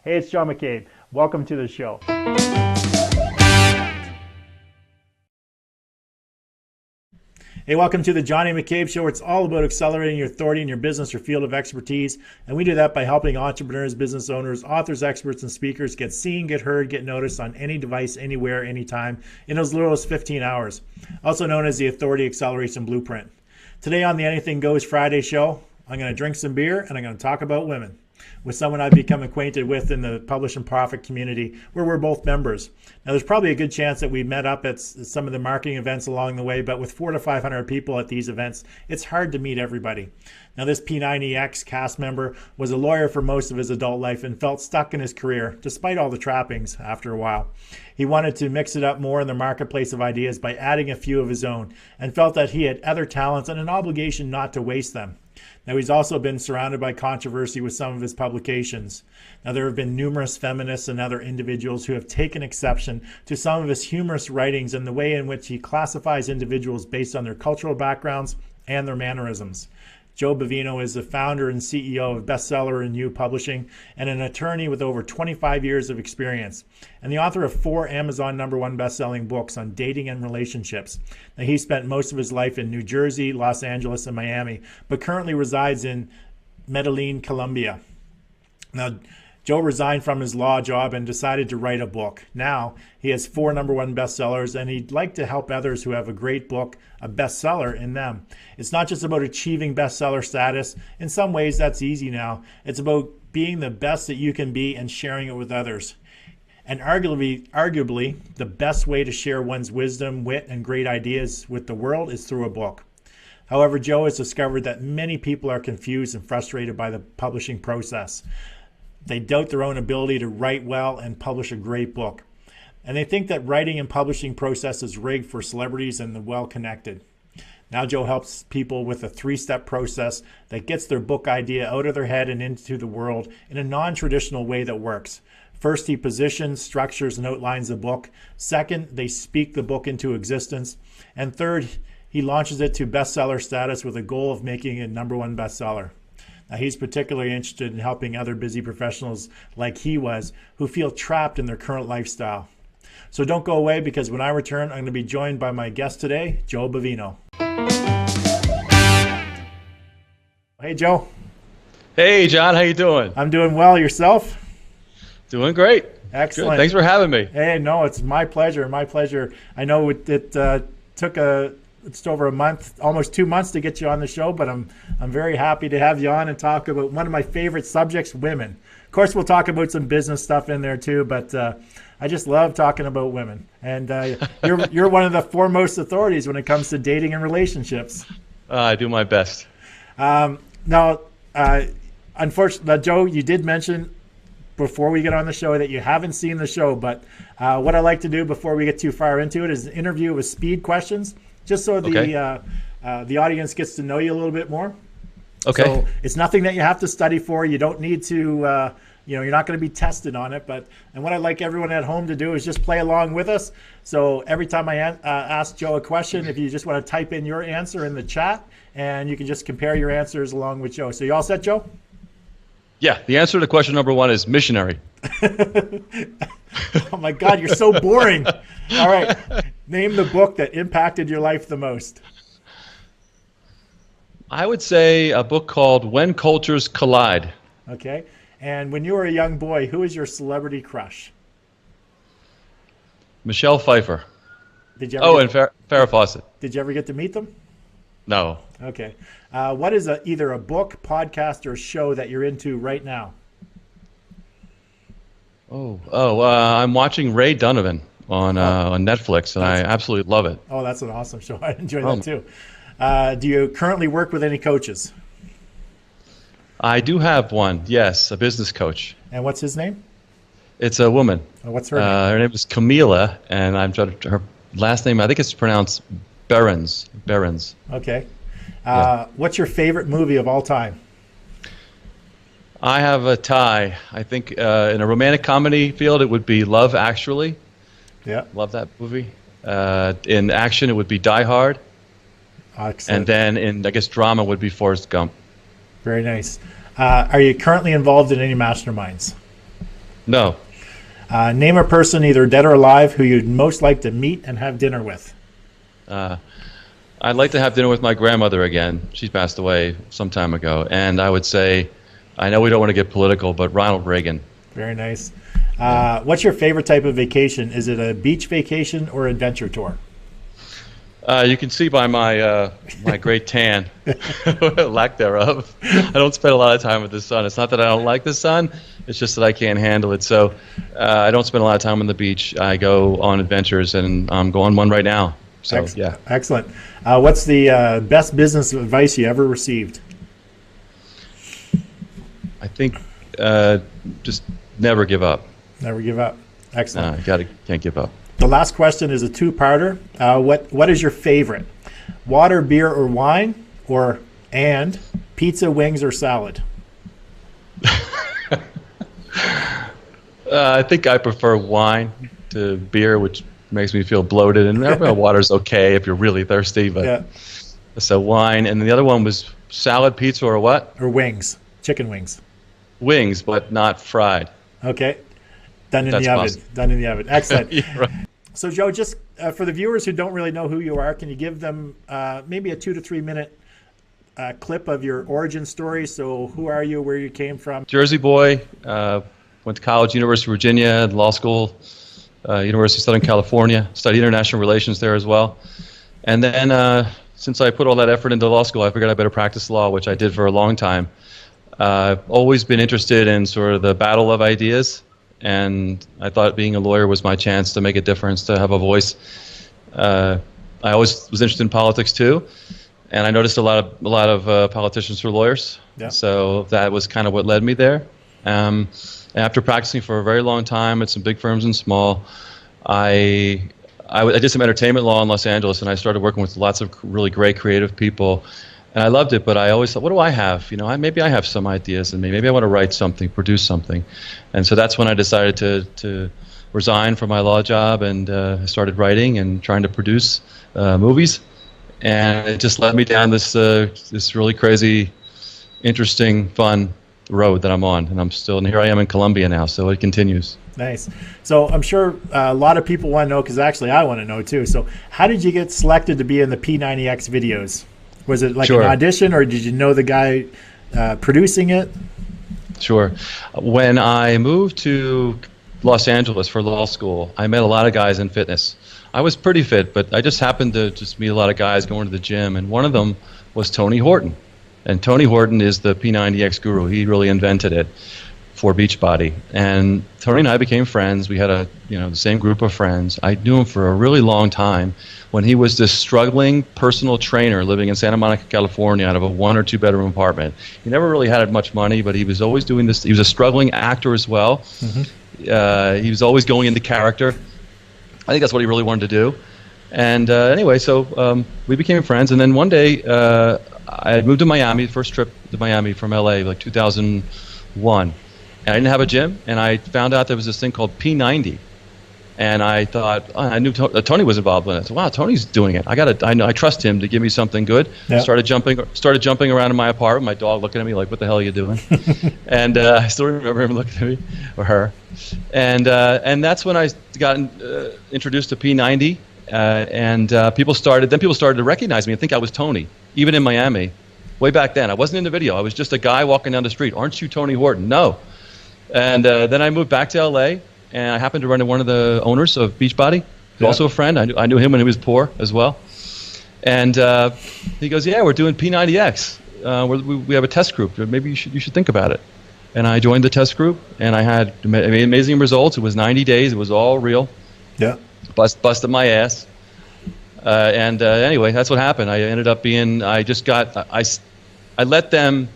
Hey, it's John McCabe. Welcome to the show. Hey, welcome to the Johnny McCabe Show, where it's all about accelerating your authority in your business or field of expertise. And we do that by helping entrepreneurs, business owners, authors, experts, and speakers get seen, get heard, get noticed on any device, anywhere, anytime, in as little as 15 hours. Also known as the Authority Acceleration Blueprint. Today on the Anything Goes Friday show, I'm going to drink some beer and I'm going to talk about women with someone I've become acquainted with in the Publish and Profit community, where we're both members. Now, there's probably a good chance that we met up at some of the marketing events along the way, but with 400 to 500 people at these events, it's hard to meet everybody. Now, this P90X cast member was a lawyer for most of his adult life and felt stuck in his career, despite all the trappings after a while. He wanted to mix it up more in the marketplace of ideas by adding a few of his own, and felt that he had other talents and an obligation not to waste them. Now, he's also been surrounded by controversy with some of his publications. Now, there have been numerous feminists and other individuals who have taken exception to some of his humorous writings and the way in which he classifies individuals based on their cultural backgrounds and their mannerisms. Joe Bovino is the founder and CEO of Bestseller and You Publishing and an attorney with over 25 years of experience, and the author of 4 Amazon #1 best-selling books on dating and relationships. Now, he spent most of his life in New Jersey, Los Angeles, and Miami, but currently resides in Medellin, Colombia. Now, Joe resigned from his law job and decided to write a book. Now, he has 4 #1 bestsellers, and he'd like to help others who have a great book, a bestseller, in them. It's not just about achieving bestseller status. In some ways, that's easy now. It's about being the best that you can be and sharing it with others. And arguably, the best way to share one's wisdom, wit, and great ideas with the world is through a book. However, Joe has discovered that many people are confused and frustrated by the publishing process. They doubt their own ability to write well and publish a great book. And they think that writing and publishing process is rigged for celebrities and the well-connected. Now Joe helps people with a 3-step process that gets their book idea out of their head and into the world in a non-traditional way that works. First, he positions, structures, and outlines the book. Second, they speak the book into existence. And third, he launches it to bestseller status with a goal of making it #1 bestseller. Now, he's particularly interested in helping other busy professionals like he was who feel trapped in their current lifestyle. So don't go away, because when I return, I'm going to be joined by my guest today, Joe Bovino. Hey, Joe. Hey, John. How you doing? I'm doing well. Yourself? Doing great. Excellent. Good. Thanks for having me. Hey, no, it's my pleasure. My pleasure. I know it took just over a month, almost 2 months to get you on the show, but I'm very happy to have you on and talk about one of my favorite subjects, women. Of course, we'll talk about some business stuff in there too, but I just love talking about women. And you're one of the foremost authorities when it comes to dating and relationships. I do my best. Now, unfortunately, Joe, you did mention before we get on the show that you haven't seen the show, but what I like to do before we get too far into it is an interview with speed questions, just so the audience gets to know you a little bit more. Okay. So it's nothing that you have to study for. You don't need to, you're not going to be tested on it. And what I'd like everyone at home to do is just play along with us. So every time I ask Joe a question, if you just want to type in your answer in the chat, and you can just compare your answers along with Joe. So you all set, Joe? Yeah. The answer to question #1 is missionary. Oh my God, you're so boring. All right. Name the book that impacted your life the most. I would say a book called When Cultures Collide. Okay. And when you were a young boy, who was your celebrity crush? Michelle Pfeiffer. Did you ever and Farrah Fawcett. Did you ever get to meet them? No. Okay. What is either a book, podcast, or show that you're into right now? I'm watching Ray Donovan on Netflix, and I absolutely love it. Oh, that's an awesome show. I enjoy that too. Do you currently work with any coaches? I do have one, yes, a business coach. And what's his name? It's a woman. What's her name? Her name is Camila, and her last name, I think it's pronounced Behrens. Okay. What's your favorite movie of all time? I have a tie. I think in a romantic comedy field, it would be Love Actually. Yeah. Love that movie. In action, it would be Die Hard. Excellent. And then in, I guess, drama would be Forrest Gump. Very nice. Are you currently involved in any masterminds? No. Name a person, either dead or alive, who you'd most like to meet and have dinner with. I'd like to have dinner with my grandmother again. She passed away some time ago. And I would say, I know we don't want to get political, but Ronald Reagan. Very nice. What's your favorite type of vacation? Is it a beach vacation or adventure tour? You can see by my my great tan, lack thereof. I don't spend a lot of time with the sun. It's not that I don't like the sun. It's just that I can't handle it. So I don't spend a lot of time on the beach. I go on adventures, and I'm going one right now. So yeah. Excellent. What's the best business advice you ever received? I think just never give up. Never give up. Excellent. Can't give up. The last question is a two-parter. What is your favorite? Water, beer, or wine? And pizza, wings, or salad? I think I prefer wine to beer, which makes me feel bloated. And water's okay if you're really thirsty, but Yeah. So wine. And the other one was salad, pizza, or what? Or wings. Chicken wings. Wings, but not fried. Okay. Done in That's the oven. possible. Done in the oven. Excellent. Yeah, right. So, Joe, just for the viewers who don't really know who you are, can you give them maybe a 2 to 3 minute clip of your origin story? So, who are you? Where you came from? Jersey boy. Went to college, University of Virginia, law school, University of Southern California. Studied international relations there as well. And then since I put all that effort into law school, I figured I better practice law, which I did for a long time. I've always been interested in sort of the battle of ideas, and I thought being a lawyer was my chance to make a difference, to have a voice. I always was interested in politics too, and I noticed a lot of politicians were lawyers. Yeah. So that was kind of what led me there. After practicing for a very long time at some big firms and small, I did some entertainment law in Los Angeles, and I started working with lots of really great creative people. And I loved it, but I always thought, what do I have? Maybe I have some ideas, and maybe I want to write something, produce something. And so that's when I decided to resign from my law job, and started writing and trying to produce movies. And it just led me down this really crazy, interesting, fun road that I'm on. And here I am in Colombia now, so it continues. Nice. So I'm sure a lot of people want to know, because actually I want to know too. So how did you get selected to be in the P90X videos? Was it like Sure. an audition, or did you know the guy producing it? Sure. When I moved to Los Angeles for law school, I met a lot of guys in fitness. I was pretty fit, but I just happened to just meet a lot of guys going to the gym, and one of them was Tony Horton. And Tony Horton is the P90X guru. He really invented it for Beachbody. And Tony and I became friends. We had the same group of friends. I knew him for a really long time when he was this struggling personal trainer living in Santa Monica, California, out of a 1 or 2 bedroom apartment. He never really had much money, but he was always doing this. He was a struggling actor as well. Mm-hmm. He was always going into character. I think that's what he really wanted to do. And anyway, so we became friends. And then one day, I had moved to Miami, first trip to Miami from LA, like 2001. And I didn't have a gym, and I found out there was this thing called P90. And I thought, I knew Tony was involved in it. So, wow, Tony's doing it. I trust him to give me something good. Yeah. Started jumping around in my apartment. My dog looking at me like, "What the hell are you doing?" And I still remember him looking at me, or her. And that's when I got introduced to P90. People started to recognize me and think I was Tony, even in Miami. Way back then, I wasn't in the video. I was just a guy walking down the street. "Aren't you Tony Horton?" No. And then I moved back to LA, and I happened to run into one of the owners of Beachbody. He's also a friend. I knew him when he was poor as well. And he goes, "Yeah, we're doing P90X. We have a test group. Maybe you should think about it." And I joined the test group, and I had amazing results. It was 90 days. It was all real. Yeah. Busted my ass. Anyway, that's what happened. I ended up I let them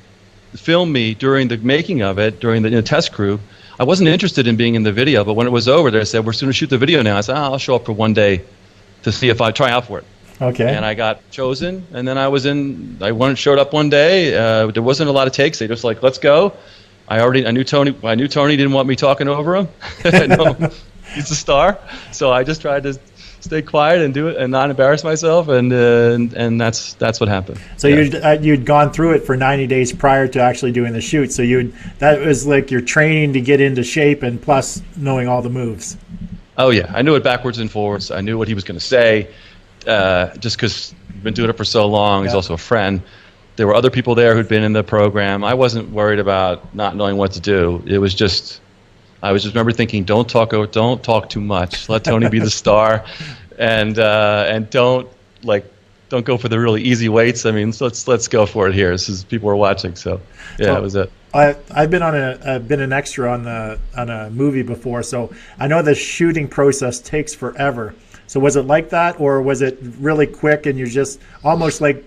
film me during the making of it, during the test crew. I wasn't interested in being in the video, but when it was over, they said, "We're going to shoot the video now." I said, "I'll show up for one day to see if I try out for it." Okay. And I got chosen, and then I showed up one day. There wasn't a lot of takes. They just like, "Let's go." I knew Tony. I knew Tony didn't want me talking over him. I know he's a star, so I just tried to stay quiet and do it and not embarrass myself, and that's what happened. So you'd gone through it for 90 days prior to actually doing the shoot. So that was like your training to get into shape, and plus knowing all the moves. Oh yeah, I knew it backwards and forwards. I knew what he was going to say, just because I've been doing it for so long. He's also a friend. There were other people there who'd been in the program. I wasn't worried about not knowing what to do. It was just, I was just remember thinking, don't talk too much. Let Tony be the star, and don't go for the really easy weights. I mean, let's go for it here. This is people are watching, so yeah, that was it. I've been an extra on a movie before, so I know the shooting process takes forever. So was it like that, or was it really quick and you're just almost like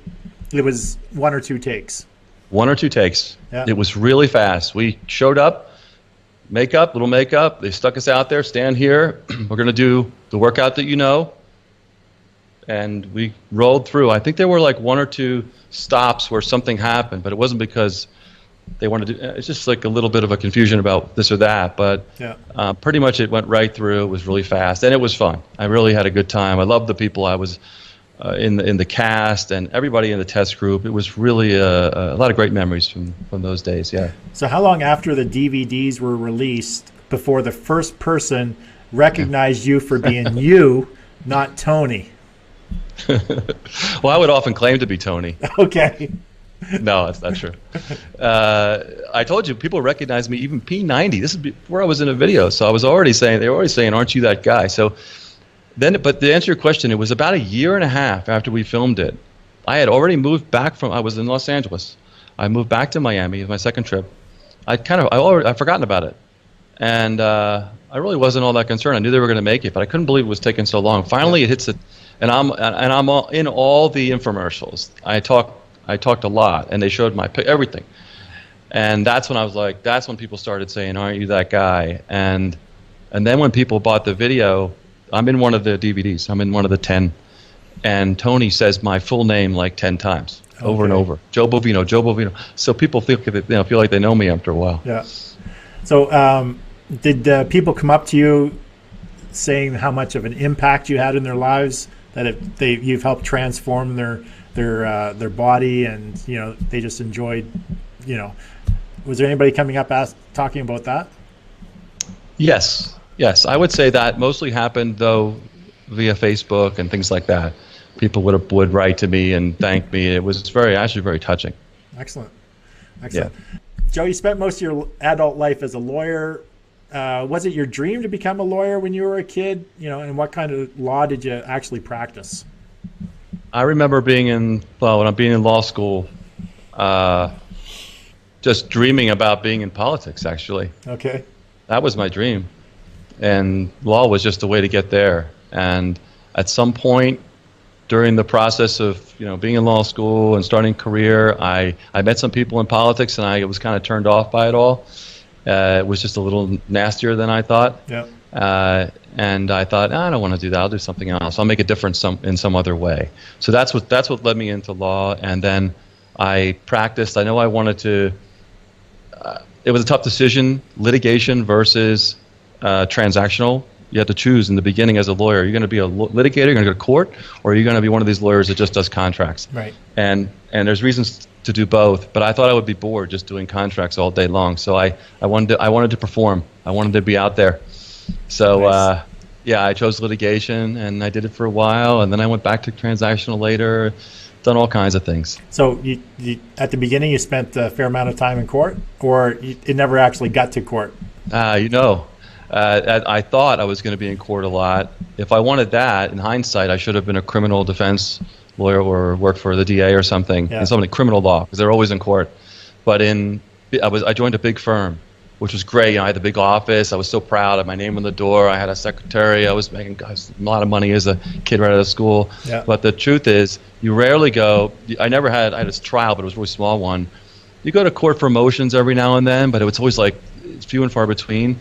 it was 1 or 2 takes? 1 or 2 takes. Yeah. It was really fast. We showed up, little makeup. They stuck us out there. Stand here. We're going to do the workout that you know. And we rolled through. I think there were like 1 or 2 stops where something happened, but it wasn't because they wanted to. It's just like a little bit of a confusion about this or that. But pretty much it went right through. It was really fast, and it was fun. I really had a good time. I loved the people I was in the cast and everybody in the test group. It was really a lot of great memories from those days. Yeah. So how long after the DVDs were released before the first person recognized you for being you, not Tony? Well, I would often claim to be Tony. Okay. No, that's not true. I told you, people recognize me, even P90. This is before I was in a video, so I was already saying, they were already saying, aren't you that guy? So then, but to answer your question, it was about 1.5 years after we filmed it. I had already moved back I was in Los Angeles. I moved back to Miami, my second trip. I'd forgotten about it. And I really wasn't all that concerned. I knew they were going to make it, but I couldn't believe it was taking so long. Finally, it hits it, and I'm in all the infomercials. I talked a lot, and they showed my everything. And that's when I was like, that's when people started saying, aren't you that guy? And then when people bought the video, I'm in one of the DVDs. I'm in one of the 10. And Tony says my full name like 10 times, over and over. Joe Bovino. So people feel like they know me after a while. Yeah. So did people come up to you saying how much of an impact you had in their lives, that you've helped transform their body, and they just enjoyed, was there anybody coming up talking about that? Yes, I would say that mostly happened though via Facebook and things like that. People would write to me and thank me. It was actually very touching. Excellent. Yeah. Joe, you spent most of your adult life as a lawyer. Was it your dream to become a lawyer when you were a kid? And what kind of law did you actually practice? I remember when I'm being in law school, just dreaming about being in politics, actually. Okay. That was my dream. And law was just a way to get there. And at some point during the process of being in law school and starting a career, I met some people in politics, and I was kind of turned off by it all. It was just a little nastier than I thought. Yeah. And I thought, I don't want to do that. I'll do something else. I'll make a difference in some other way. So that's what led me into law. And then I practiced. I know I wanted to. It was a tough decision: litigation versus transactional. You had to choose in the beginning as a lawyer. You're going to be a litigator, you're going to go to court, or are you going to be one of these lawyers that just does contracts? Right. And there's reasons to do both, but I thought I would be bored just doing contracts all day long. So I wanted to perform. I wanted to be out there. So nice. I chose litigation, and I did it for a while, and then I went back to transactional later. Done all kinds of things. So you at the beginning you spent a fair amount of time in court, or it never actually got to court? I thought I was going to be in court a lot. If I wanted that, in hindsight, I should have been a criminal defense lawyer or worked for the DA or something, in something criminal law, because they're always in court. But I joined a big firm, which was great. I had the big office. I was so proud. I had my name on the door. I had a secretary. I was making a lot of money as a kid right out of school. Yeah. But the truth is, you rarely go. I had a trial, but it was a really small one. You go to court for motions every now and then, but it was always like few and far between.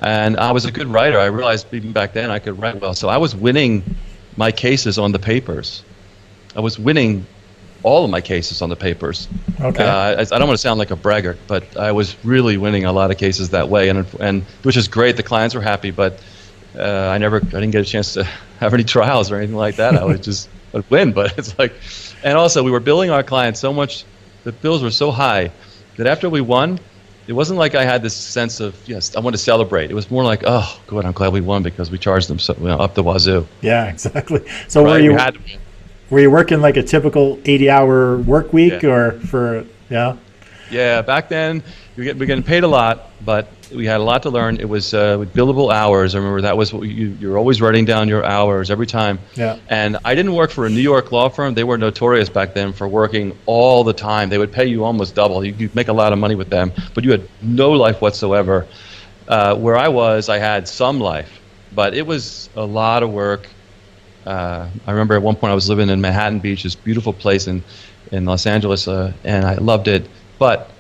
And I was a good writer. I realized even back then I could write well. So I was winning my cases on the papers. I was winning all of my cases on the papers. Okay. I don't want to sound like a braggart, but I was really winning a lot of cases that way, and which is great. The clients were happy, but I didn't get a chance to have any trials or anything like that. I'd win, but it's like, and also we were billing our clients so much, the bills were so high that after we won, it wasn't like I had this sense of, yes, I want to celebrate. It was more like, oh, good, I'm glad we won because we charged them so, up the wazoo. Yeah, exactly. So right? were you working like a typical 80-hour work week, or for, yeah? Yeah, back then we were getting paid a lot, but we had a lot to learn. It was with billable hours. I remember that was what you're always writing down your hours every time. Yeah. And I didn't work for a New York law firm. They were notorious back then for working all the time. They would pay you almost double. You'd make a lot of money with them, but you had no life whatsoever. Where I was, I had some life, but it was a lot of work. I remember at one point I was living in Manhattan Beach, this beautiful place in Los Angeles, and I loved it. But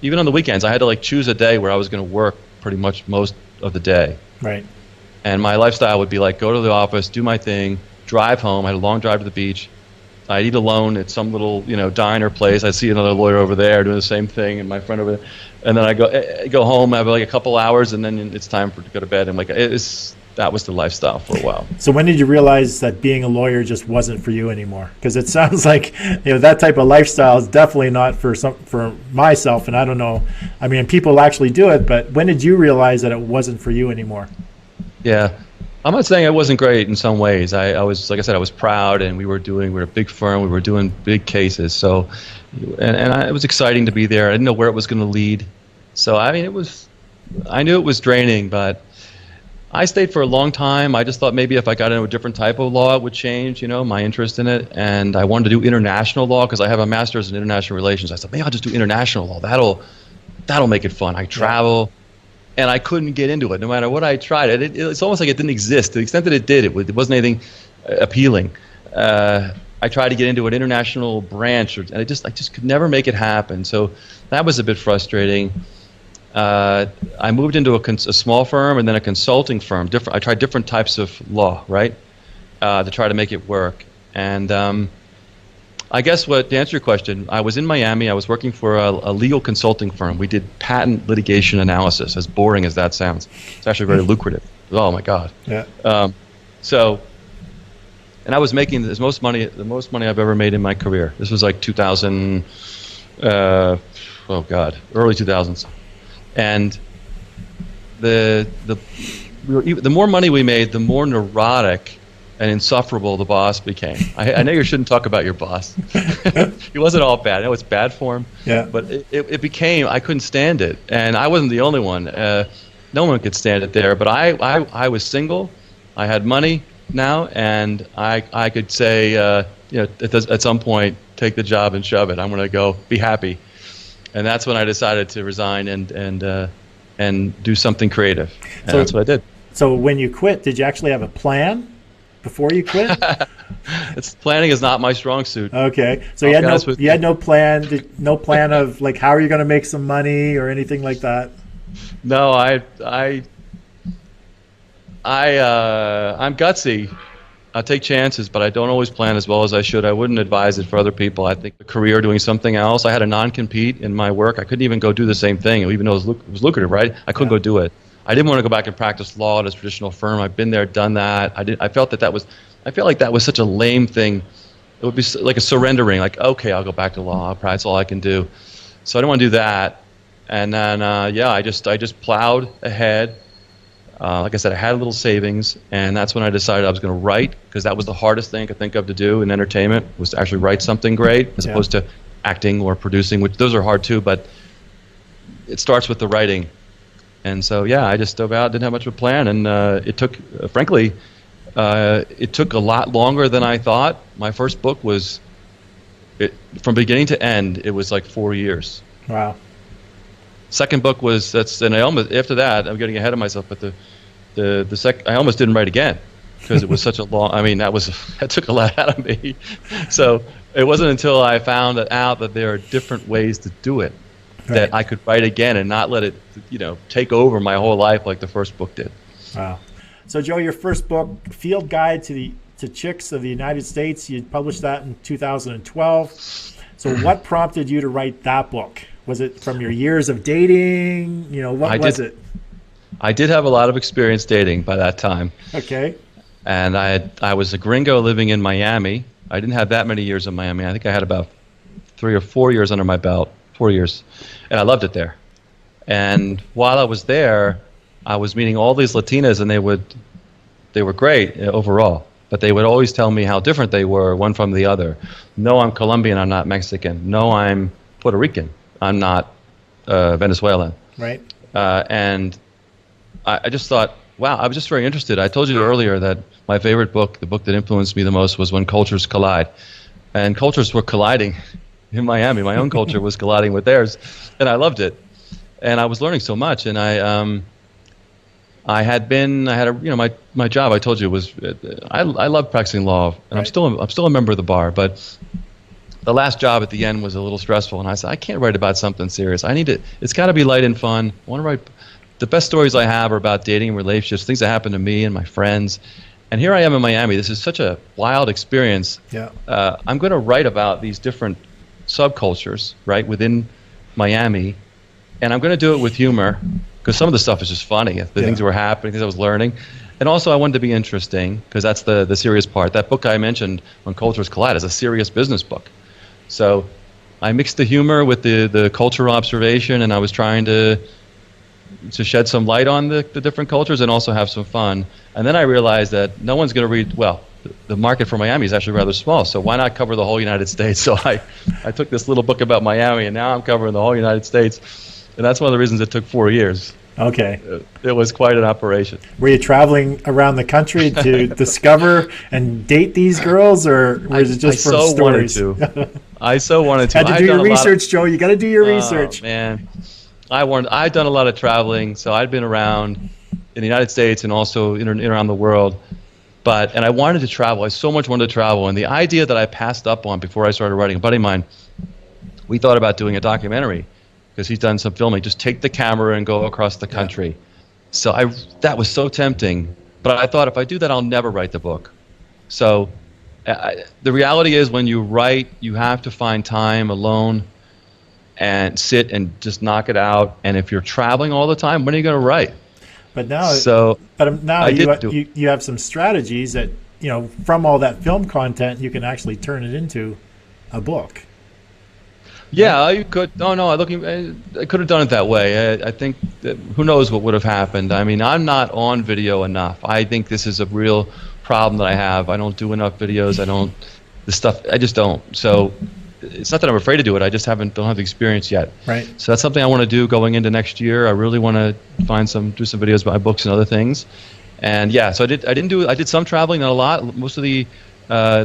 even on the weekends, I had to like choose a day where I was going to work pretty much most of the day. Right. And my lifestyle would be like go to the office, do my thing, drive home. I had a long drive to the beach. I'd eat alone at some little diner place. I'd see another lawyer over there doing the same thing, and my friend over there. And then I go home, I have like a couple hours, and then it's time to go to bed. And like that was the lifestyle for a while. So when did you realize that being a lawyer just wasn't for you anymore? Because it sounds like that type of lifestyle is definitely not for myself, and I don't know. I mean, people actually do it, but when did you realize that it wasn't for you anymore? Yeah, I'm not saying it wasn't great in some ways. I was, like I said, I was proud, and we were a big firm. We were doing big cases. So, it was exciting to be there. I didn't know where it was going to lead. So I mean, I knew it was draining, but I stayed for a long time. I just thought maybe if I got into a different type of law, it would change, my interest in it. And I wanted to do international law because I have a master's in international relations. I said, maybe I'll just do international law. That'll make it fun. I travel, and I couldn't get into it. No matter what I tried, it's almost like it didn't exist. To the extent that it did, it wasn't anything appealing. I tried to get into an international branch, and I just could never make it happen. So that was a bit frustrating. I moved into a small firm and then a consulting firm. I tried different types of law, right, to try to make it work. And I guess to answer your question, I was in Miami. I was working for a legal consulting firm. We did patent litigation analysis, as boring as that sounds. It's actually very lucrative. Oh, my God. Yeah. And I was making the most money I've ever made in my career. This was like 2000, early 2000s. And the more money we made, the more neurotic and insufferable the boss became. I know you shouldn't talk about your boss. He wasn't all bad. I know it's bad for him. Yeah. But it became, I couldn't stand it. And I wasn't the only one. No one could stand it there. But I was single. I had money now. And I could say, at some point, take the job and shove it. I'm going to go be happy. And that's when I decided to resign and do something creative. And that's what I did. So when you quit, did you actually have a plan before you quit? Planning is not my strong suit. Okay. So you had no plan, of like how are you going to make some money or anything like that? No, I'm gutsy. I take chances, but I don't always plan as well as I should. I wouldn't advise it for other people. I think a career doing something else. I had a non-compete in my work. I couldn't even go do the same thing, even though it was lucrative, right? I couldn't go do it. I didn't want to go back and practice law at a traditional firm. I've been there, done that. I felt like that was such a lame thing. It would be like a surrendering, like, okay, I'll go back to law. That's all I can do. So I didn't want to do that. And then, I just plowed ahead. Like I said, I had a little savings, and that's when I decided I was going to write, because that was the hardest thing I could think of to do in entertainment, was to actually write something great, as opposed to acting or producing, which those are hard too, but it starts with the writing. And so, I just dove out, didn't have much of a plan, and it took, frankly, it took a lot longer than I thought. My first book was, from beginning to end, it was like 4 years. Wow. Second book was, and I almost, after that, I'm getting ahead of myself, but I almost didn't write again, because it was such a long, that took a lot out of me. So it wasn't until I found out that there are different ways to do it that I could write again and not let it, take over my whole life like the first book did. Wow. So Joe, your first book, Field Guide to Chicks of the United States, you published that in 2012. So what prompted you to write that book? Was it from your years of dating? What was it? I did have a lot of experience dating by that time. Okay. And I was a gringo living in Miami. I didn't have that many years in Miami. I think I had about 3 or 4 years under my belt, 4 years. And I loved it there. And while I was there, I was meeting all these Latinas, and they were great overall. But they would always tell me how different they were one from the other. No, I'm Colombian, I'm not Mexican. No, I'm Puerto Rican, I'm not Venezuelan. Right. And I just thought, wow, I was just very interested. I told you earlier that my favorite book, the book that influenced me the most, was When Cultures Collide. And cultures were colliding in Miami. My own culture was colliding with theirs, and I loved it. And I was learning so much. And I had my job, I told you, was I love practicing law, and right. I'm still a member of the bar, but the last job at the end was a little stressful, and I said, I can't write about something serious. It's got to be light and fun. I want to write. The best stories I have are about dating and relationships, things that happen to me and my friends. And here I am in Miami. This is such a wild experience. Yeah. I'm going to write about these different subcultures, right, within Miami, and I'm going to do it with humor, because some of the stuff is just funny. The things that were happening, things I was learning. And also I wanted to be interesting, because that's the serious part. That book I mentioned, When Cultures Collide, is a serious business book. So I mixed the humor with the cultural observation, and I was trying to shed some light on the different cultures and also have some fun. And then I realized that no one's going to read, well, the market for Miami is actually rather small, so why not cover the whole United States? So I took this little book about Miami, and now I'm covering the whole United States. And that's one of the reasons it took 4 years. Okay. It was quite an operation. Were you traveling around the country to discover and date these girls, or was it just from stories? I so wanted to. Had to do your research, Joe. You got to do your research. Man, I'd done a lot of traveling, so I'd been around in the United States and also around the world. And I wanted to travel. I so much wanted to travel. And the idea that I passed up on before I started writing, a buddy of mine, we thought about doing a documentary, because he's done some filming. Just take the camera and go across the country. Yeah. So that was so tempting. But I thought, if I do that, I'll never write the book. So the reality is, when you write, you have to find time alone and sit and just knock it out. And if you're traveling all the time, when are you going to write? But now, you have some strategies that, from all that film content, you can actually turn it into a book. Yeah, you could. I could have done it that way. I think that, who knows what would have happened. I mean, I'm not on video enough. I think this is a real problem that I have. I don't do enough videos. I just don't. So it's not that I'm afraid to do it. I just don't have the experience yet. Right. So that's something I want to do going into next year. I really want to do some videos about my books and other things. And yeah, so I did some traveling, not a lot. Most of the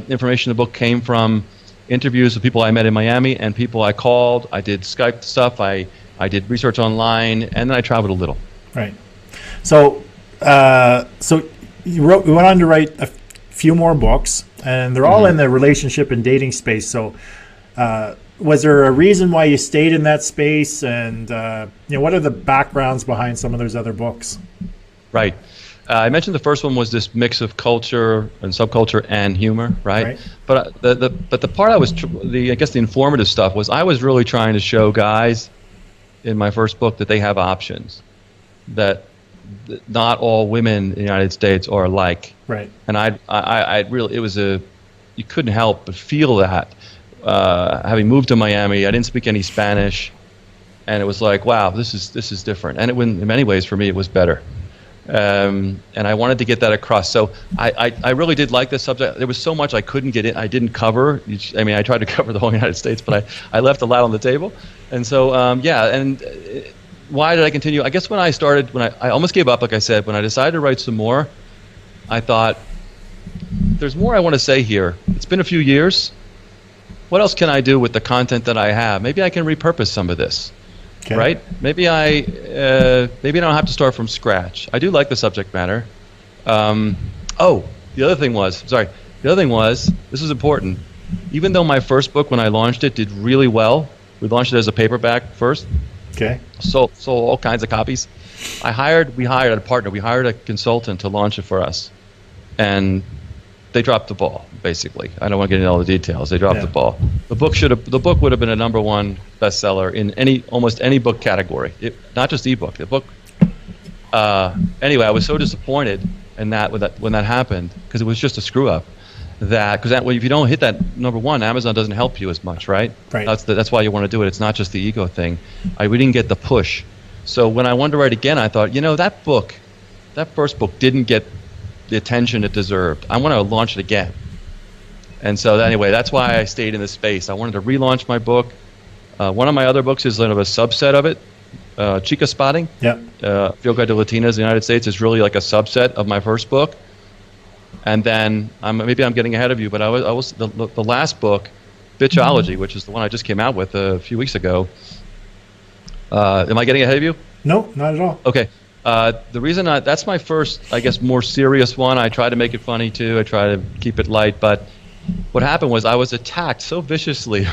information in the book came from interviews with people I met in Miami and people I called. I did Skype stuff. I did research online, and then I traveled a little. Right. So you went on to write a few more books, and they're all in the relationship and dating space. So was there a reason why you stayed in that space, and what are the backgrounds behind some of those other books? Right. I mentioned the first one was this mix of culture and subculture and humor, right? But the part I guess the informative stuff was, I was really trying to show guys in my first book that they have options, that not all women in the United States are alike. Right. And you couldn't help but feel that. Having moved to Miami, I didn't speak any Spanish, and it was like, wow, this is different. And in many ways, for me, it was better. And I wanted to get that across. So I really did like this subject. There was so much I couldn't get in. I didn't cover. I tried to cover the whole United States, but I left a lot on the table. And so, why did I continue? I guess when I almost gave up, like I said, when I decided to write some more, I thought, there's more I want to say here. It's been a few years. What else can I do with the content that I have? Maybe I can repurpose some of this. Okay. Right? Maybe I don't have to start from scratch. I do like the subject matter. The other thing was, this is important. Even though my first book, when I launched it, did really well, we launched it as a paperback first. Okay. Sold all kinds of copies. We hired a partner. We hired a consultant to launch it for us, and they dropped the ball. Basically, I don't want to get into all the details. They dropped the ball. The book would have been a #1 bestseller in almost any book category. Not just ebook. The book, Anyway, I was so disappointed in that when that happened, because it was just a screw up. Because if you don't hit that number one, Amazon doesn't help you as much, right? Right. That's why you want to do it. It's not just the ego thing. We didn't get the push. So when I wanted to write again, I thought, that first book didn't get the attention it deserved. I want to launch it again. And so anyway, that's why I stayed in this space. I wanted to relaunch my book. One of my other books is kind of a subset of it. Chica Spotting, Field Guide to Latinas in the United States, is really like a subset of my first book. And then maybe I'm getting ahead of you, but I was the last book, Bitchology, which is the one I just came out with a few weeks ago. Am I getting ahead of you? No, not at all. Okay. The reason that's my first, I guess, more serious one. I try to make it funny too. I try to keep it light. But what happened was I was attacked so viciously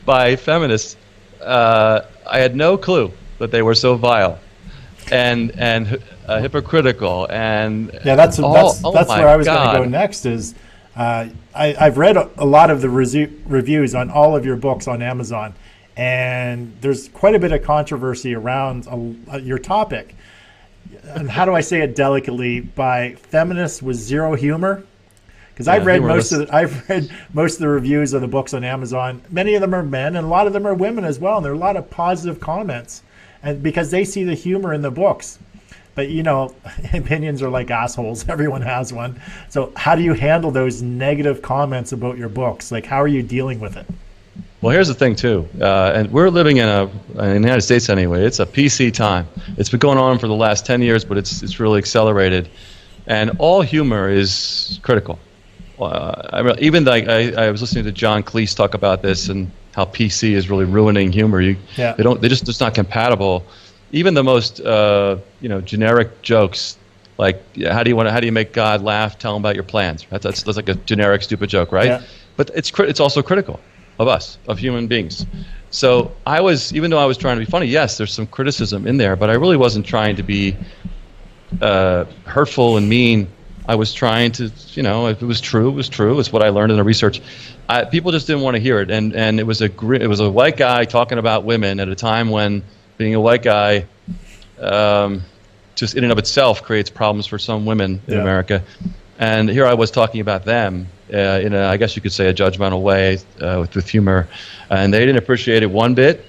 by feminists. I had no clue that they were so vile and hypocritical and that's where I was going to go next. I've read a lot of the reviews on all of your books on Amazon, and there's quite a bit of controversy around your topic. And how do I say it delicately? By feminists with zero humor. Because I've read most of the reviews of the books on Amazon. Many of them are men, and a lot of them are women as well. And there are a lot of positive comments, and because they see the humor in the books. But opinions are like assholes. Everyone has one. So how do you handle those negative comments about your books? Like, how are you dealing with it? Well, here's the thing too, and we're living in the United States anyway. It's a PC time. It's been going on for the last 10 years, but it's really accelerated, and all humor is critical. I was listening to John Cleese talk about this and how PC is really ruining humor. They're just not compatible. Even the most generic jokes, like how do you make God laugh? Tell him about your plans. That's like a generic stupid joke, right? Yeah. But it's also critical of us, of human beings. So even though I was trying to be funny, yes, there's some criticism in there, but I really wasn't trying to be hurtful and mean. I was trying to, if it was true, it was true. It's what I learned in the research. People just didn't want to hear it, and it was a white guy talking about women at a time when being a white guy, just in and of itself creates problems for some women in America. And here I was talking about them in I guess you could say, a judgmental way with humor, and they didn't appreciate it one bit.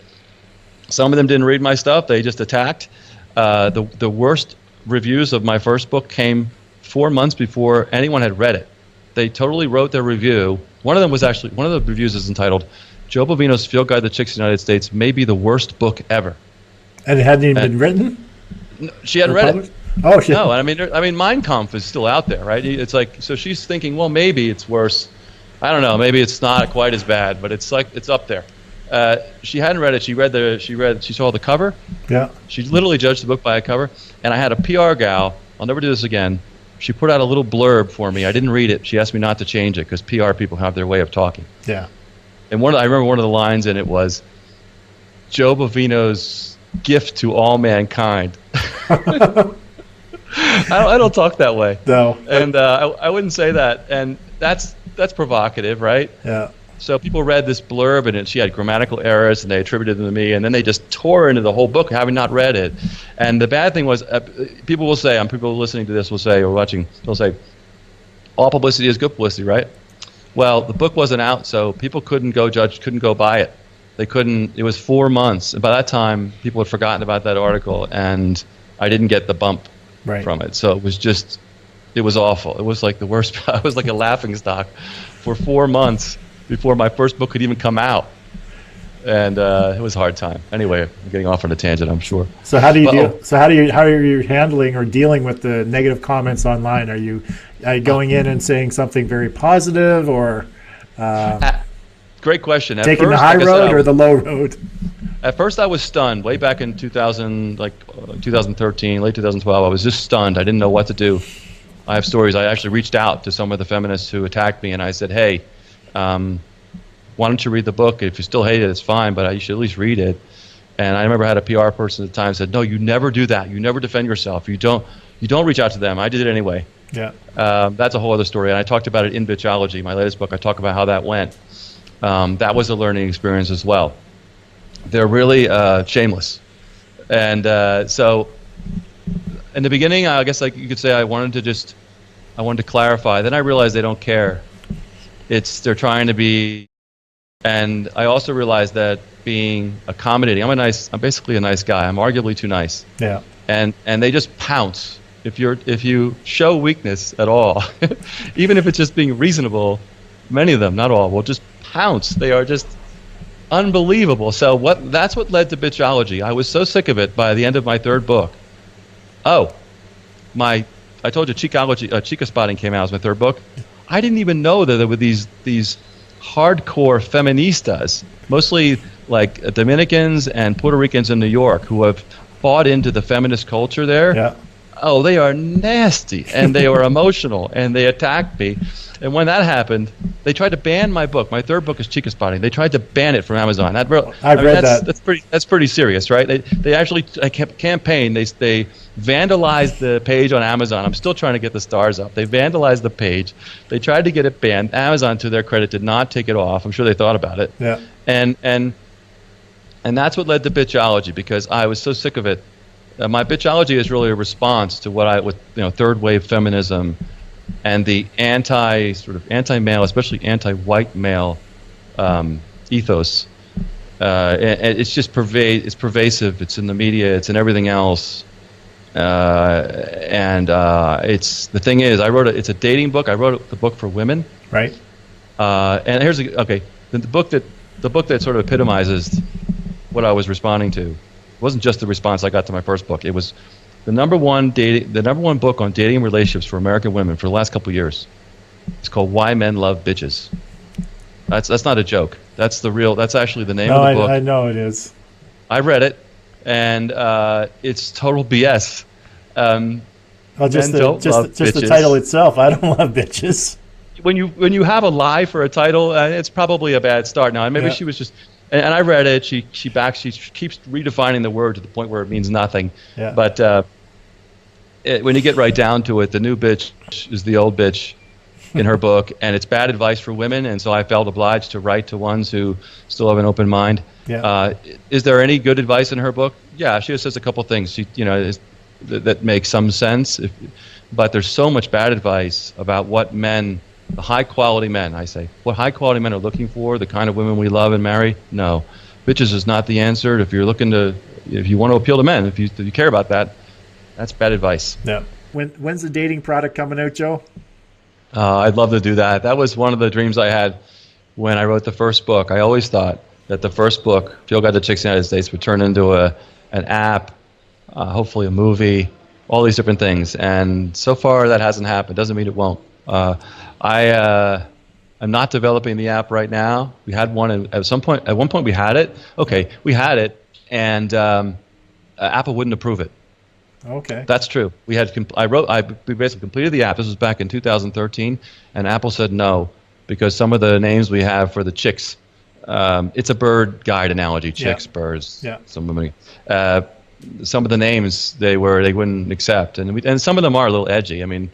Some of them didn't read my stuff; they just attacked. The worst reviews of my first book came 4 months before anyone had read it. They totally wrote their review. One of the reviews is entitled, "Joe Bovino's Field Guide to Chicks in the United States may be the worst book ever." And it hadn't even been written? She hadn't read it. Oh, shit. No, I mean, Mein Kampf is still out there, right? It's like, so she's thinking, well, maybe it's worse. I don't know. Maybe it's not quite as bad, but it's up there. She hadn't read it. She saw the cover. Yeah. She literally judged the book by a cover. And I had a PR gal. I'll never do this again. She put out a little blurb for me. I didn't read it. She asked me not to change it because PR people have their way of talking. Yeah. And I remember one of the lines in it was, "Joe Bovino's gift to all mankind." I don't talk that way. No. And I wouldn't say that. And that's provocative, right? Yeah. So people read this blurb, and she had grammatical errors, and they attributed them to me, and then they just tore into the whole book, having not read it. And the bad thing was, people will say, people listening to this will say, or watching, they'll say, all publicity is good publicity, right? Well, the book wasn't out, so people couldn't go buy it. They couldn't. It was 4 months, and by that time, people had forgotten about that article, and I didn't get the bump from it. So it was awful. It was like the worst. I was like a laughingstock for 4 months before my first book could even come out, and it was a hard time. Anyway, I'm getting off on a tangent, I'm sure. So how do you deal? So how are you handling or dealing with the negative comments online? Are you going in and saying something very positive, or great question. Taking the high road or the low road? At first, I was stunned. Way back in 2013, late 2012, I was just stunned. I didn't know what to do. I have stories. I actually reached out to some of the feminists who attacked me, and I said, "Hey, why don't you read the book? If you still hate it, it's fine, but you should at least read it." And I remember I had a PR person at the time said, "No, you never do that. You never defend yourself. You don't reach out to them." I did it anyway. Yeah. That's a whole other story, and I talked about it in Bitchology, my latest book. I talk about how that went. That was a learning experience as well. They're really shameless, and so in the beginning, I guess like you could say I wanted to clarify. Then I realized they don't care. They're trying to be, and I also realized that being accommodating. I'm basically a nice guy. I'm arguably too nice. Yeah. And they just pounce if you show weakness at all, even if it's just being reasonable. Many of them, not all, will just pounce. They are just unbelievable. So that's what led to bitchology. I was so sick of it by the end of my third book. I told you Chica Spotting came out as my third book. I didn't even know that there were these hardcore feministas, mostly like Dominicans and Puerto Ricans in New York, who have bought into the feminist culture there. Yeah. Oh, they are nasty, and they are emotional, and they attacked me. And when that happened, they tried to ban my book. My third book is Chica Spotting. They tried to ban it from Amazon. I've read that. That's pretty serious, right? They actually campaigned. They vandalized the page on Amazon. I'm still trying to get the stars up. They vandalized the page. They tried to get it banned. Amazon, to their credit, did not take it off. I'm sure they thought about it. Yeah. And that's what led to bitchology, because I was so sick of it. My bitchology is really a response to third wave feminism and the anti-male, especially anti-white male ethos. And it's just it's pervasive. It's in the media. It's in everything else. It's the thing is, it's a dating book. I wrote the book for women. Right. And the book that sort of epitomizes what I was responding to. It wasn't just the response I got to my first book. It was the number one book on dating and relationships for American women for the last couple of years. It's called Why Men Love Bitches. That's not a joke. That's actually the name of the book. I know it is. I read it, and it's total BS. Just the title itself. I don't love bitches. When you have a lie for a title, it's probably a bad start. Now, maybe she was just. And I read it. She keeps redefining the word to the point where it means nothing. Yeah. But when you get right down to it, the new bitch is the old bitch in her book, and it's bad advice for women. And so I felt obliged to write to ones who still have an open mind. Yeah. Is there any good advice in her book? Yeah, she says a couple things. That makes some sense. But there's so much bad advice about what men. The high-quality men, I say. What high-quality men are looking for, the kind of women we love and marry? No. Bitches is not the answer. If you want to appeal to men, if you care about that, that's bad advice. Yeah. When's the dating product coming out, Joe? I'd love to do that. That was one of the dreams I had when I wrote the first book. I always thought that the first book, Field Guide to Chicks in the United States, would turn into an app, hopefully a movie, all these different things. And so far that hasn't happened. Doesn't mean it won't. I'm not developing the app right now. We had one, and at one point we had it. Okay, we had it, and Apple wouldn't approve it. Okay. That's true. We basically completed the app. This was back in 2013, and Apple said no because some of the names we have for the chicks. It's a bird guide analogy. Chicks, birds. Yeah. Some of the names they wouldn't accept, and some of them are a little edgy. I mean.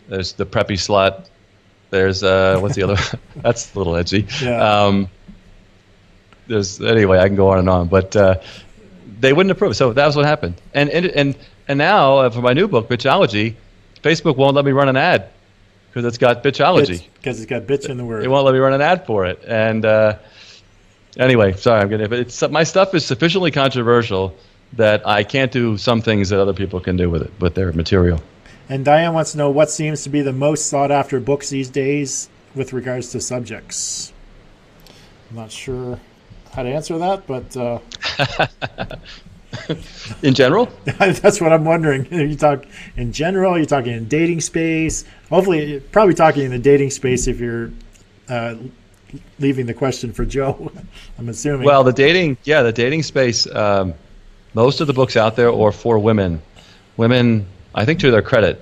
There's the preppy slut. There's what's the other? That's a little edgy. Yeah. Anyway, I can go on and on, but they wouldn't approve. So that was what happened. And now for my new book, Bitchology, Facebook won't let me run an ad because it's got bitchology. Because it's got bitch in the word. It won't let me run an ad for it. And anyway, sorry, my stuff is sufficiently controversial that I can't do some things that other people can do with their material. And Diane wants to know what seems to be the most sought after books these days with regards to subjects. I'm not sure how to answer that, but in general, that's what I'm wondering. You talk in general. You're talking in dating space. Hopefully, probably talking in the dating space if you're leaving the question for Joe. I'm assuming. Well, the dating space. Most of the books out there are for women. Women. I think to their credit,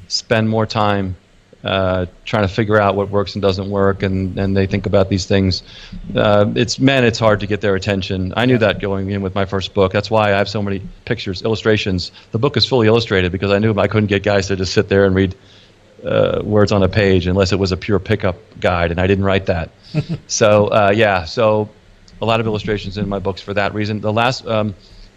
spend more time trying to figure out what works and doesn't work, and they think about these things. It's men, it's hard to get their attention. I knew that going in with my first book. That's why I have so many pictures, illustrations. The book is fully illustrated because I knew I couldn't get guys to just sit there and read words on a page unless it was a pure pickup guide, and I didn't write that. So a lot of illustrations in my books for that reason. The last one,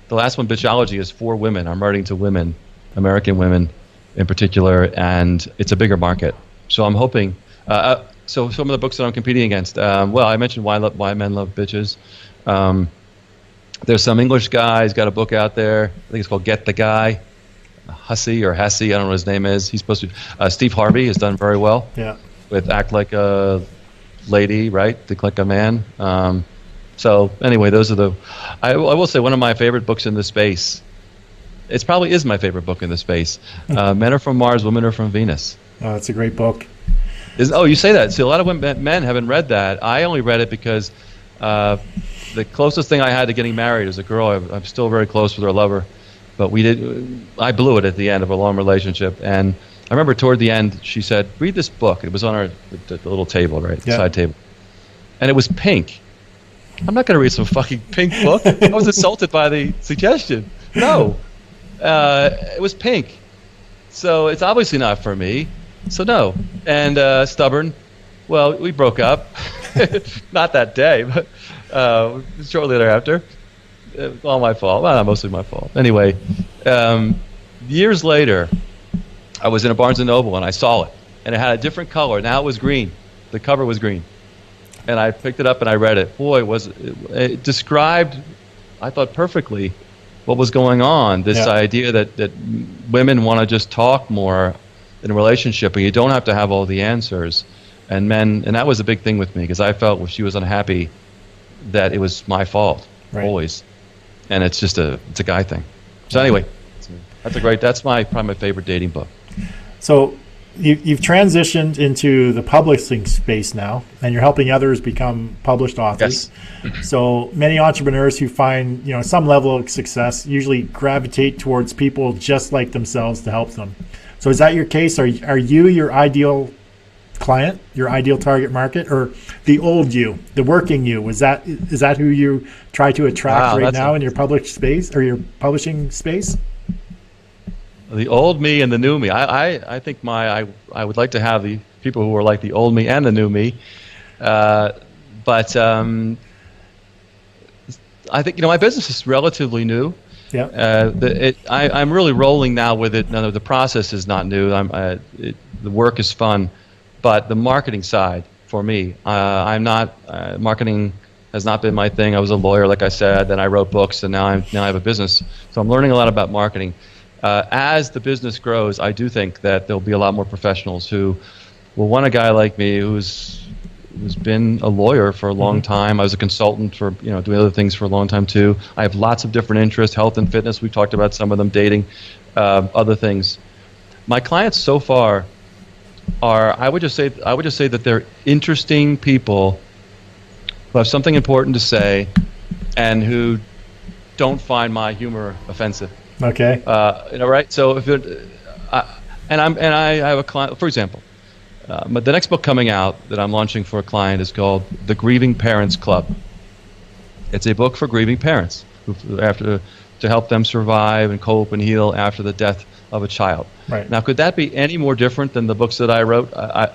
Bitchology, is for women. I'm writing to women. American women in particular, and it's a bigger market. So I'm hoping. So some of the books that I'm competing against. Well, I mentioned Why Men Love Bitches. There's some English guy. He's got a book out there. I think it's called Get the Guy. Hussey or Hessey, I don't know what his name is. He's supposed to. Steve Harvey has done very well. Yeah. With Act Like a Lady, right? Think Like a Man. So anyway, those are the. I will say one of my favorite books in this space. It probably is my favorite book in this space. Men Are from Mars, Women Are from Venus. Oh, it's a great book. You say that. See, a lot of men haven't read that. I only read it because the closest thing I had to getting married is a girl. I'm still very close with her lover, but I blew it at the end of a long relationship. And I remember toward the end, she said, "Read this book." It was on the little table, right, yeah. Side table, and it was pink. I'm not going to read some fucking pink book. I was insulted by the suggestion. No, it was pink, so it's obviously not for me. So no, and stubborn. Well, we broke up. Not that day, but shortly thereafter. All my fault. Well, not mostly my fault. Anyway, years later, I was in a Barnes & Noble and I saw it. And it had a different color. Now it was green. The cover was green. And I picked it up and I read it. Boy, it described, I thought, perfectly what was going on. This idea that women want to just talk more in a relationship and you don't have to have all the answers. And that was a big thing with me because I felt when she was unhappy that it was my fault, always. And it's just it's a guy thing. So anyway, that's probably my favorite dating book. So you've transitioned into the publishing space now, and you're helping others become published authors. Yes. So many entrepreneurs who find some level of success usually gravitate towards people just like themselves to help them. So is that your case? Are you your ideal client, your ideal target market, or the old you, the working you? Is that who you try to attract now in your published space or your publishing space? The old me and the new me. I think I would like to have the people who are like the old me and the new me, but I think my business is relatively new. Yeah. I'm really rolling now with it. No, the process is not new. The work is fun, but the marketing side for me, I'm not. Marketing has not been my thing. I was a lawyer, like I said. Then I wrote books, and now I have a business. So I'm learning a lot about marketing. As the business grows, I do think that there'll be a lot more professionals who will want a guy like me who's been a lawyer for a long time. I was a consultant for doing other things for a long time too. I have lots of different interests, health and fitness. We talked about some of them, dating, other things. My clients so far are I would just say that they're interesting people who have something important to say and who don't find my humor offensive. Okay. Right? So if I have a client, for example, but the next book coming out that I'm launching for a client is called The Grieving Parents Club. It's a book for grieving parents to help them survive and cope and heal after the death of a child. Right. Now, could that be any more different than the books that I wrote?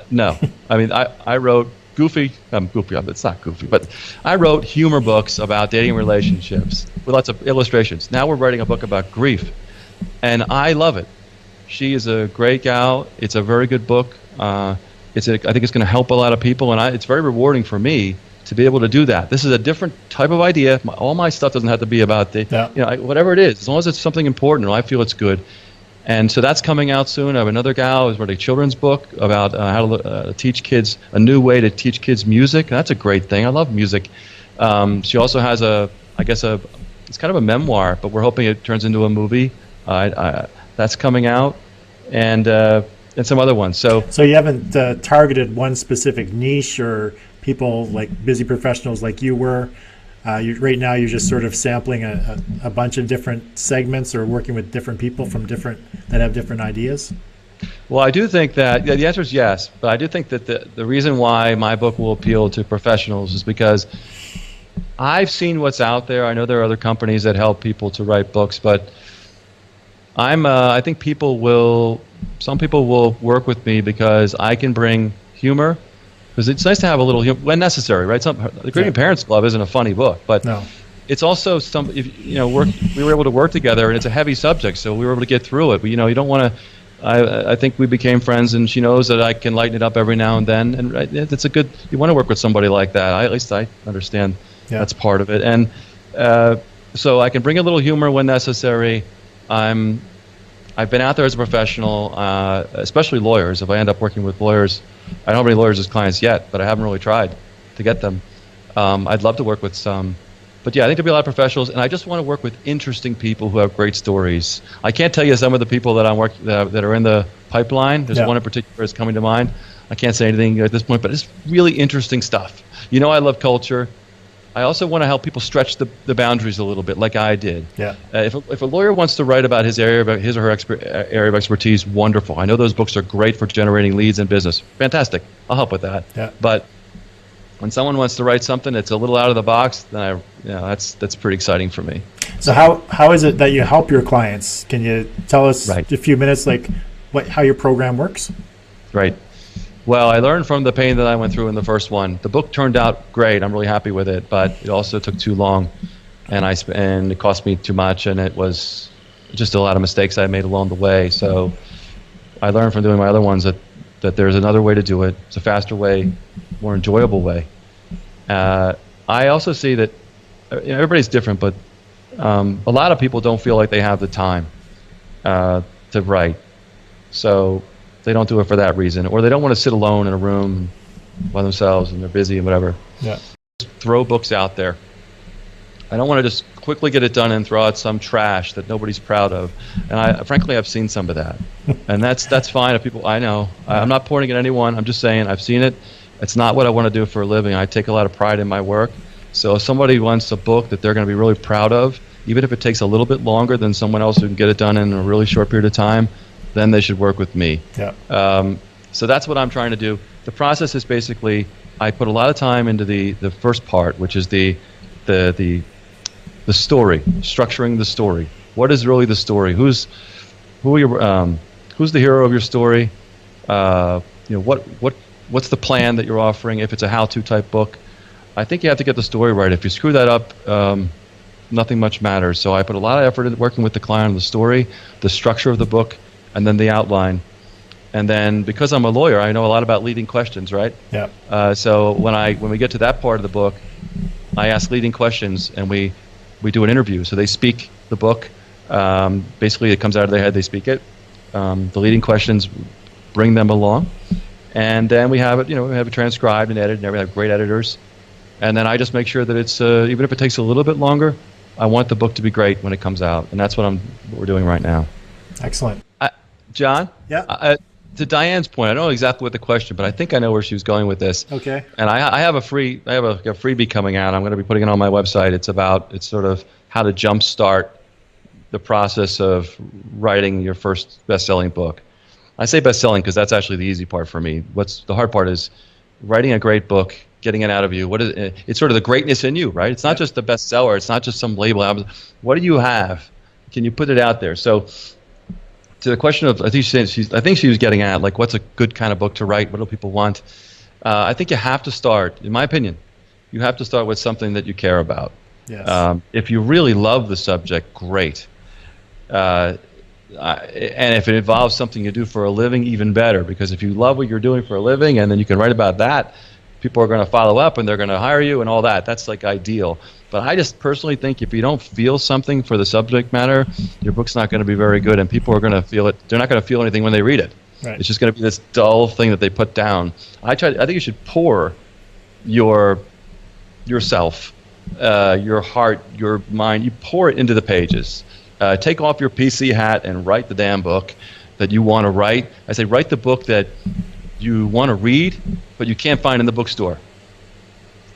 No. I mean, I wrote goofy. It's not goofy, but I wrote humor books about dating relationships with lots of illustrations. Now we're writing a book about grief, and I love it. She is a great gal. It's a very good book. I think it's going to help a lot of people, and it's very rewarding for me to be able to do that. This is a different type of idea. All my stuff doesn't have to be about whatever it is, as long as it's something important, I feel it's good. And so that's coming out soon. I have another gal who's writing a children's book about how to teach kids a new way to teach kids music. That's a great thing. I love music. She also has it's kind of a memoir, but we're hoping it turns into a movie. That's coming out, and some other ones. So you haven't targeted one specific niche or people like busy professionals like you were. Right now, you're just sort of sampling a bunch of different segments or working with different people that have different ideas? Well, I do think that the answer is yes, but I do think that the reason why my book will appeal to professionals is because I've seen what's out there. I know there are other companies that help people to write books, but I think some people will work with me because I can bring humor. Because it's nice to have a little humor when necessary, right? The Grieving Parents Club isn't a funny book, but no. it's also some, if, you know, we were able to work together, and it's a heavy subject, so we were able to get through it. But you know, you don't want to. I think we became friends, and she knows that I can lighten it up every now and then, and it's a good. You want to work with somebody like that. At least I understand that's part of it, and so I can bring a little humor when necessary. I've been out there as a professional, especially lawyers. If I end up working with lawyers, I don't have any lawyers as clients yet, but I haven't really tried to get them. I'd love to work with some. But yeah, I think there'll be a lot of professionals, and I just want to work with interesting people who have great stories. I can't tell you some of the people that I'm working that are in the pipeline. There's one in particular that's coming to mind. I can't say anything at this point, but it's really interesting stuff. You know, I love culture. I also want to help people stretch the boundaries a little bit, like I did. Yeah. If a lawyer wants to write about his area, about his or her area of expertise, wonderful. I know those books are great for generating leads in business. Fantastic. I'll help with that. Yeah. But when someone wants to write something that's a little out of the box, then that's pretty exciting for me. So how is it that you help your clients? Can you tell us a few minutes, like how your program works? Right. Well, I learned from the pain that I went through in the first one. The book turned out great. I'm really happy with it, but it also took too long, and it cost me too much, and it was just a lot of mistakes I made along the way. So I learned from doing my other ones that there's another way to do it. It's a faster way, more enjoyable way. I also see that everybody's different, but a lot of people don't feel like they have the time to write. So they don't do it for that reason, or they don't want to sit alone in a room by themselves and they're busy and whatever. Yeah. Just throw books out there. I don't want to just quickly get it done and throw out some trash that nobody's proud of. And frankly, I've seen some of that, and that's fine. If people, I know, I'm not pointing at anyone. I'm just saying I've seen it. It's not what I want to do for a living. I take a lot of pride in my work. So if somebody wants a book that they're going to be really proud of, even if it takes a little bit longer than someone else who can get it done in a really short period of time, then they should work with me. Yeah. So that's what I'm trying to do. The process is basically I put a lot of time into the first part, which is the story, structuring the story. What is really the story? Who's the hero of your story? What's the plan that you're offering? If it's a how-to type book, I think you have to get the story right. If you screw that up, nothing much matters. So I put a lot of effort into working with the client on the story, the structure of the book, and then the outline. And then because I'm a lawyer, I know a lot about leading questions, right? Yeah. So when we get to that part of the book, I ask leading questions, and we do an interview. So they speak the book. Basically, it comes out of their head. They speak it. The leading questions bring them along, and then we have it. We have it transcribed and edited, and we have great editors. And then I just make sure that it's even if it takes a little bit longer, I want the book to be great when it comes out, and that's what we're doing right now. Excellent. John? Yeah. To Diane's point, I don't know exactly what the question, but I think I know where she was going with this. Okay. And I have a freebie coming out. I'm going to be putting it on my website. It's sort of how to jumpstart the process of writing your first best-selling book. I say best-selling because that's actually the easy part for me. The hard part is writing a great book, getting it out of you. It's sort of the greatness in you, right? It's not just the bestseller. It's not just some label. What do you have? Can you put it out there? So to the question of, I think she was getting at, like, what's a good kind of book to write? What do people want? I think you have to start, in my opinion, you have to start with something that you care about. Yes. If you really love the subject, great. And if it involves something you do for a living, even better. Because if you love what you're doing for a living, and then you can write about that, people are going to follow up and they're going to hire you and all that. That's like ideal. But I just personally think if you don't feel something for the subject matter, your book's not going to be very good, and people are going to feel it. They're not going to feel anything when they read it. Right. It's just going to be this dull thing that they put down. I think you should pour yourself, your heart, your mind. You pour it into the pages. Take off your PC hat and write the damn book that you want to write. I say write the book that you want to read, but you can't find in the bookstore.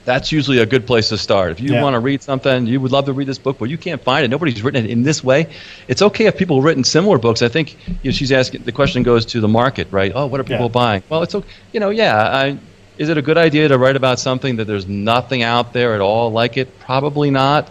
That's usually a good place to start. If you want to read something, you would love to read this book, but you can't find it. Nobody's written it in this way. It's okay if people have written similar books. I think she's asking, the question goes to the market, right? Oh, what are people buying? Well, it's okay. Is it a good idea to write about something that there's nothing out there at all like it? Probably not.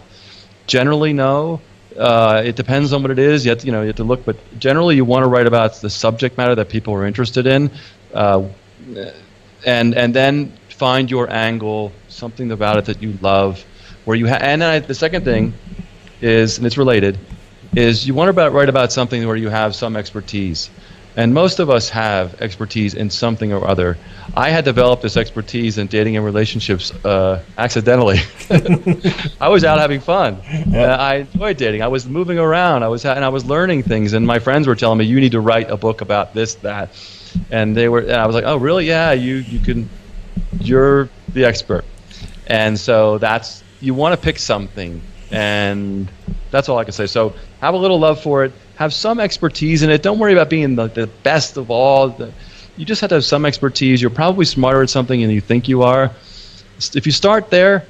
Generally, no. It depends on what it is. You have to look, but generally, you want to write about the subject matter that people are interested in, and then find your angle, something about it that you love. where you and then the second thing is, and it's related, is you want to write about something where you have some expertise. And most of us have expertise in something or other. I had developed this expertise in dating and relationships accidentally. I was out having fun. I enjoyed dating. I was moving around. And I was learning things. And my friends were telling me, "You need to write a book about this, that." And I was like, "Oh, really? Yeah, you can. You're the expert." And so you want to pick something, and that's all I can say. So have a little love for it. Have some expertise in it. Don't worry about being the best of all. You just have to have some expertise. You're probably smarter at something than you think you are. If you start there,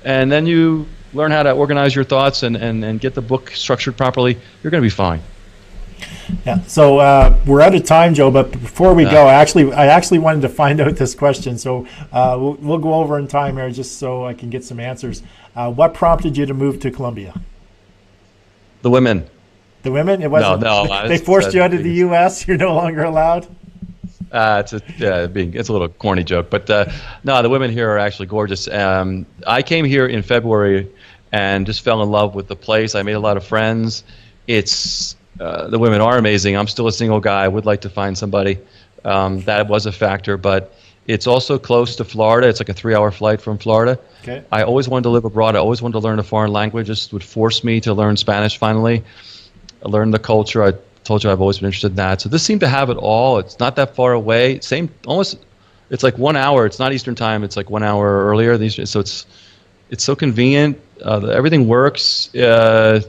and then you learn how to organize your thoughts and get the book structured properly, you're going to be fine. Yeah. So we're out of time, Joe. But before we go, I actually wanted to find out this question. So we'll go over in time here just so I can get some answers. What prompted you to move to Colombia? The women. The women? It wasn't. No. They forced you out of the U.S. You're no longer allowed. It's a little corny joke, but no, the women here are actually gorgeous. I came here in February and just fell in love with the place. I made a lot of friends. The women are amazing. I'm still a single guy. I would like to find somebody. That was a factor, but it's also close to Florida. It's like a 3-hour flight from Florida. Okay. I always wanted to live abroad. I always wanted to learn a foreign language. This would force me to learn Spanish finally. I learned the culture. I told you I've always been interested in that. So this seemed to have it all. It's not that far away. It's like 1 hour. It's not Eastern time. It's like 1 hour earlier. So it's so convenient. Everything works. I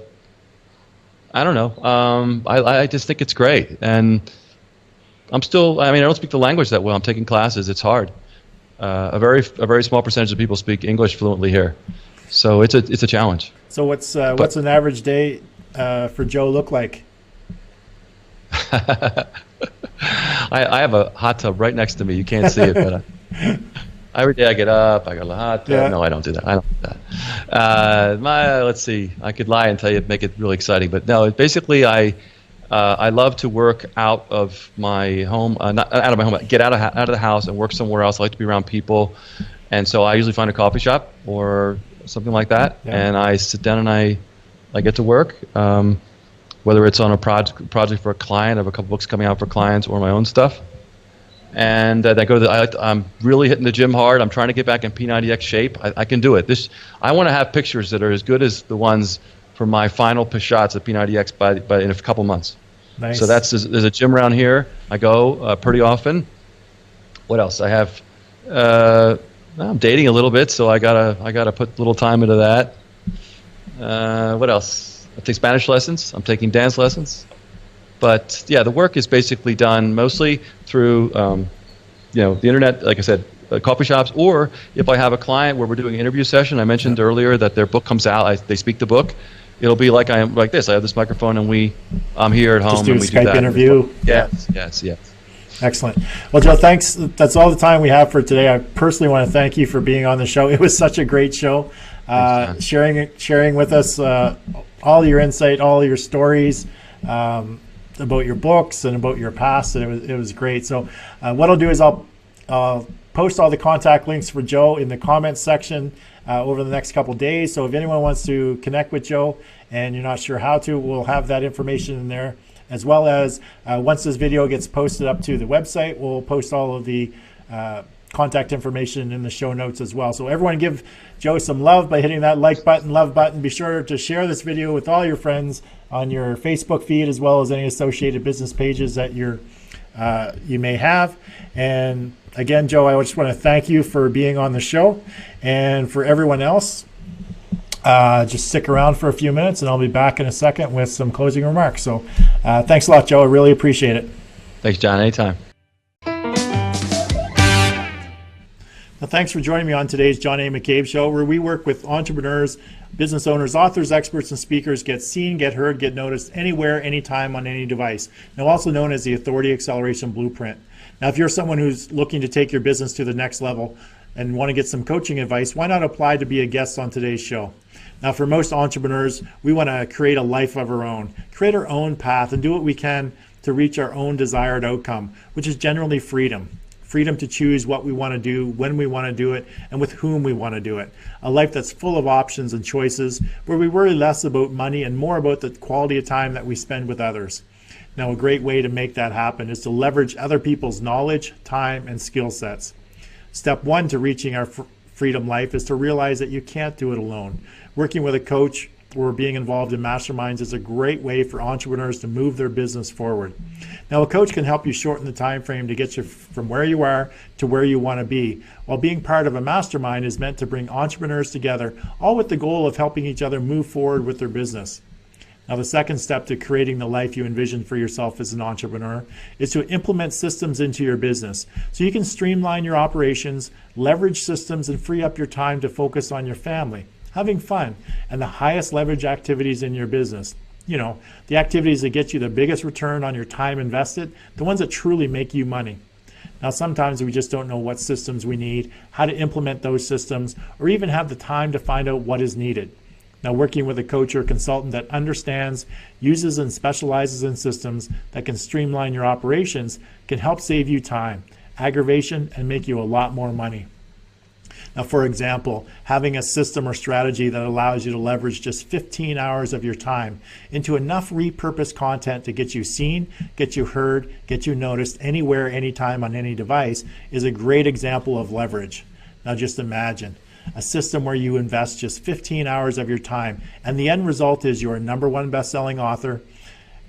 don't know. I just think it's great. And I don't speak the language that well. I'm taking classes. It's hard. A very small percentage of people speak English fluently here. So it's a challenge. So what's an average day for Joe look like? I have a hot tub right next to me. You can't see it, but every day I get up, I got a hot tub. Yeah. No, I don't do that. Let's see. I could lie and tell you, make it really exciting, but no. Basically, I love to work out of my home, not out of my home. Get out of the house and work somewhere else. I like to be around people, and so I usually find a coffee shop or something like that, and I sit down and I get to work. Whether it's on a project for a client, I have a couple books coming out for clients, or my own stuff. And then I go to I'm really hitting the gym hard. I'm trying to get back in P90X shape. I can do it. I want to have pictures that are as good as the ones for my final shots at P90X by in a couple months. Nice. So there's a gym around here. I go pretty often. What else? I have. I'm dating a little bit, so I gotta put a little time into that. What else? I take Spanish lessons. I'm taking dance lessons. But yeah, the work is basically done mostly through, the internet. Like I said, coffee shops, or if I have a client where we're doing an interview session. I mentioned earlier that their book comes out. They speak the book. It'll be like this. I have this microphone, and I'm here at home. Just do and a we Skype do that. interview. Yes. Excellent. Well, Joe, thanks. That's all the time we have for today. I personally want to thank you for being on the show. It was such a great show. Sharing with us all your insight, all your stories about your books and about your past. And it was great. So what I'll do is I'll post all the contact links for Joe in the comments section over the next couple days. So if anyone wants to connect with Joe and you're not sure how to, we'll have that information in there. As well as once this video gets posted up to the website, we'll post all of the contact information in the show notes as well. So everyone give Joe some love by hitting that like button, love button. Be sure to share this video with all your friends on your Facebook feed, as well as any associated business pages that you may have. And again, Joe, I just want to thank you for being on the show. And for everyone else, just stick around for a few minutes and I'll be back in a second with some closing remarks. So thanks a lot, Joe. I really appreciate it. Thanks, John. Anytime. Well, thanks for joining me on today's John A. McCabe Show, where we work with entrepreneurs, business owners, authors, experts, and speakers get seen, get heard, get noticed anywhere, anytime, on any device. Now, also known as the Authority Acceleration Blueprint. Now, if you're someone who's looking to take your business to the next level and want to get some coaching advice, why not apply to be a guest on today's show? Now, for most entrepreneurs, we want to create a life of our own, create our own path, and do what we can to reach our own desired outcome, which is generally freedom. freedom to choose what we want to do, when we want to do it, and with whom we want to do it. A life that's full of options and choices, where we worry less about money and more about the quality of time that we spend with others. Now, a great way to make that happen is to leverage other people's knowledge, time, and skill sets. Step one to reaching our freedom life is to realize that you can't do it alone. Working with a coach or being involved in masterminds is a great way for entrepreneurs to move their business forward. Now, a coach can help you shorten the time frame to get you from where you are to where you want to be, while being part of a mastermind is meant to bring entrepreneurs together, all with the goal of helping each other move forward with their business. Now, the second step to creating the life you envision for yourself as an entrepreneur is to implement systems into your business so you can streamline your operations, leverage systems, and free up your time to focus on your family, having fun, and the highest leverage activities in your business. You know, the activities that get you the biggest return on your time invested, the ones that truly make you money. Now, sometimes we just don't know what systems we need, how to implement those systems, or even have the time to find out what is needed. Now, working with a coach or consultant that understands, uses, and specializes in systems that can streamline your operations can help save you time, aggravation, and make you a lot more money. Now, for example, having a system or strategy that allows you to leverage just 15 hours of your time into enough repurposed content to get you seen, get you heard, get you noticed anywhere, anytime, on any device is a great example of leverage. Now, just imagine a system where you invest just 15 hours of your time, and the end result is you're a #1 best-selling author.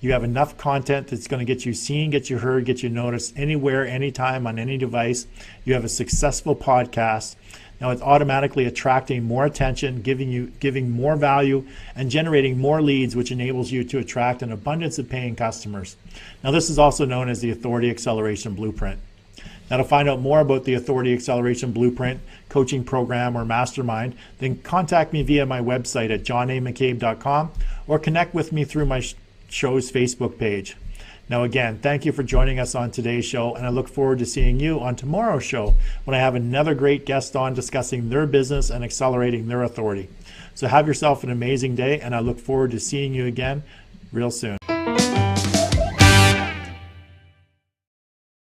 You have enough content that's going to get you seen, get you heard, get you noticed anywhere, anytime, on any device. You have a successful podcast. Now, it's automatically attracting more attention, giving more value, and generating more leads, which enables you to attract an abundance of paying customers. Now, this is also known as the Authority Acceleration Blueprint. Now, to find out more about the Authority Acceleration Blueprint, coaching program, or mastermind, then contact me via my website at johnamccabe.com or connect with me through my show's Facebook page. Now, again, thank you for joining us on today's show, and I look forward to seeing you on tomorrow's show when I have another great guest on discussing their business and accelerating their authority. So have yourself an amazing day, and I look forward to seeing you again real soon.